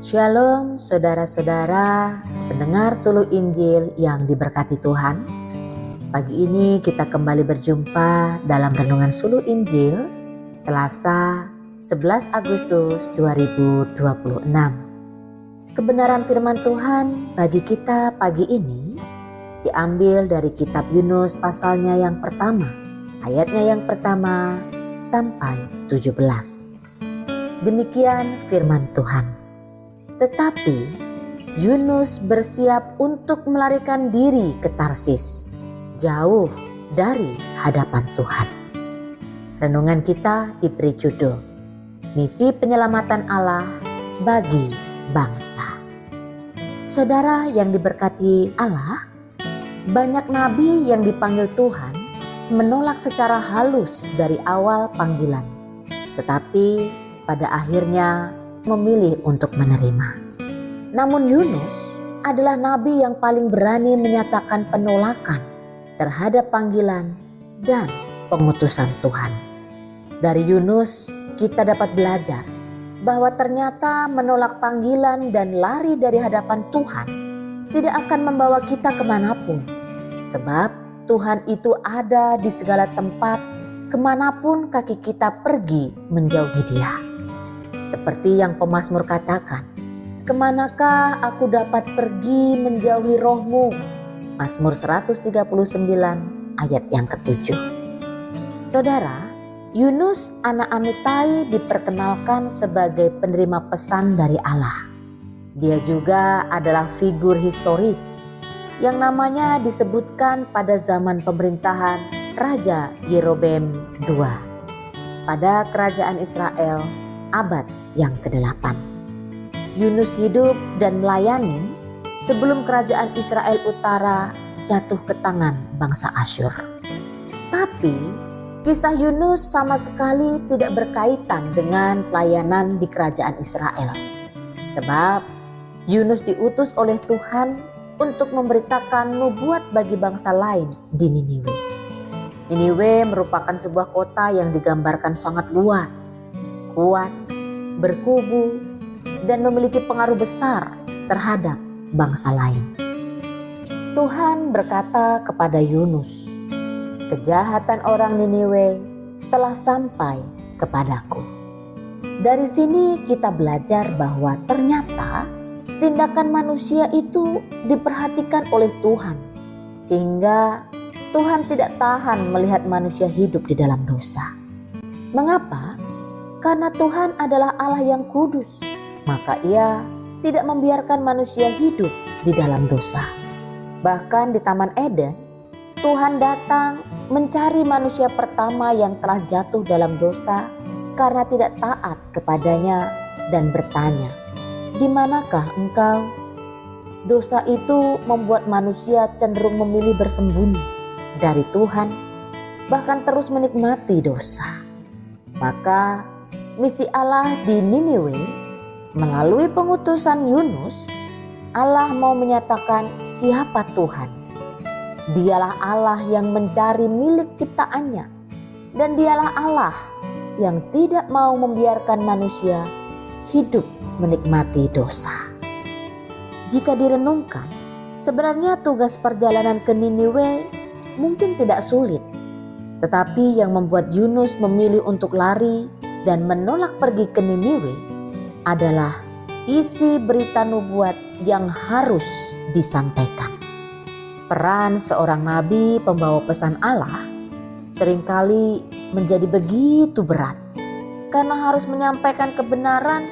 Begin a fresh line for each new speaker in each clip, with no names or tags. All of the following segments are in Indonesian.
Shalom saudara-saudara, pendengar Suluh Injil yang diberkati Tuhan. Pagi ini kita kembali berjumpa dalam Renungan Suluh Injil Selasa 11 Agustus 2026. Kebenaran firman Tuhan bagi kita pagi ini diambil dari kitab Yunus pasalnya yang pertama, ayatnya yang pertama sampai 17. Demikian firman Tuhan. Tetapi Yunus bersiap untuk melarikan diri ke Tarsis, jauh dari hadapan Tuhan. Renungan kita diberi judul Misi Penyelamatan Allah bagi Bangsa. Saudara yang diberkati Allah, banyak nabi yang dipanggil Tuhan menolak secara halus dari awal panggilan, tetapi pada akhirnya memilih untuk menerima. Namun Yunus adalah nabi yang paling berani menyatakan penolakan terhadap panggilan dan pengutusan Tuhan. Dari Yunus kita dapat belajar bahwa ternyata menolak panggilan dan lari dari hadapan Tuhan tidak akan membawa kita kemanapun. Sebab Tuhan itu ada di segala tempat, kemanapun kaki kita pergi menjauhi Dia. Seperti yang pemazmur katakan, kemanakah aku dapat pergi menjauhi rohmu? Mazmur 139 ayat yang ke-7. Saudara, Yunus anak Amitai diperkenalkan sebagai penerima pesan dari Allah. Dia juga adalah figur historis yang namanya disebutkan pada zaman pemerintahan Raja Yerobeam II pada kerajaan Israel abad yang ke-8. Yunus hidup dan melayani sebelum kerajaan Israel Utara jatuh ke tangan bangsa Asyur. Tapi kisah Yunus sama sekali tidak berkaitan dengan pelayanan di kerajaan Israel. Sebab Yunus diutus oleh Tuhan untuk memberitakan nubuat bagi bangsa lain di Niniwe. Niniwe merupakan sebuah kota yang digambarkan sangat luas, kuat, berkubu, dan memiliki pengaruh besar terhadap bangsa lain. Tuhan berkata kepada Yunus, kejahatan orang Niniwe telah sampai kepadaku. Dari sini kita belajar bahwa ternyata tindakan manusia itu diperhatikan oleh Tuhan, sehingga Tuhan tidak tahan melihat manusia hidup di dalam dosa. Mengapa? Karena Tuhan adalah Allah yang kudus, maka Ia tidak membiarkan manusia hidup di dalam dosa. Bahkan di Taman Eden, Tuhan datang mencari manusia pertama yang telah jatuh dalam dosa karena tidak taat kepadanya dan bertanya, "Di manakah engkau?" Dosa itu membuat manusia cenderung memilih bersembunyi dari Tuhan, bahkan terus menikmati dosa. Maka misi Allah di Niniwe melalui pengutusan Yunus, Allah mau menyatakan siapa Tuhan. Dialah Allah yang mencari milik ciptaannya, dan dialah Allah yang tidak mau membiarkan manusia hidup menikmati dosa. Jika direnungkan, sebenarnya tugas perjalanan ke Niniwe mungkin tidak sulit, tetapi yang membuat Yunus memilih untuk lari dan menolak pergi ke Niniwe adalah isi berita nubuat yang harus disampaikan. Peran seorang nabi pembawa pesan Allah seringkali menjadi begitu berat karena harus menyampaikan kebenaran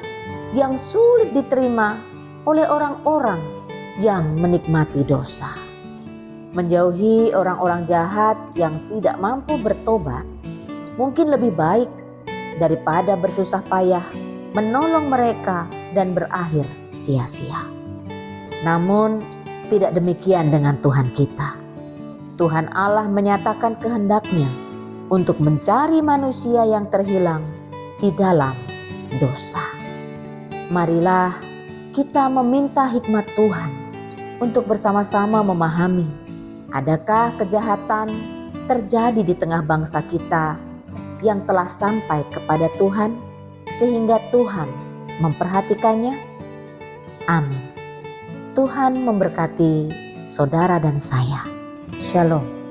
yang sulit diterima oleh orang-orang yang menikmati dosa. Menjauhi orang-orang jahat yang tidak mampu bertobat mungkin lebih baik daripada bersusah payah menolong mereka dan berakhir sia-sia. Namun tidak demikian dengan Tuhan kita. Tuhan Allah menyatakan kehendaknya untuk mencari manusia yang terhilang di dalam dosa. Marilah kita meminta hikmat Tuhan untuk bersama-sama memahami adakah kejahatan terjadi di tengah bangsa kita yang telah sampai kepada Tuhan sehingga Tuhan memperhatikannya. Amin. Tuhan memberkati saudara dan saya. Shalom.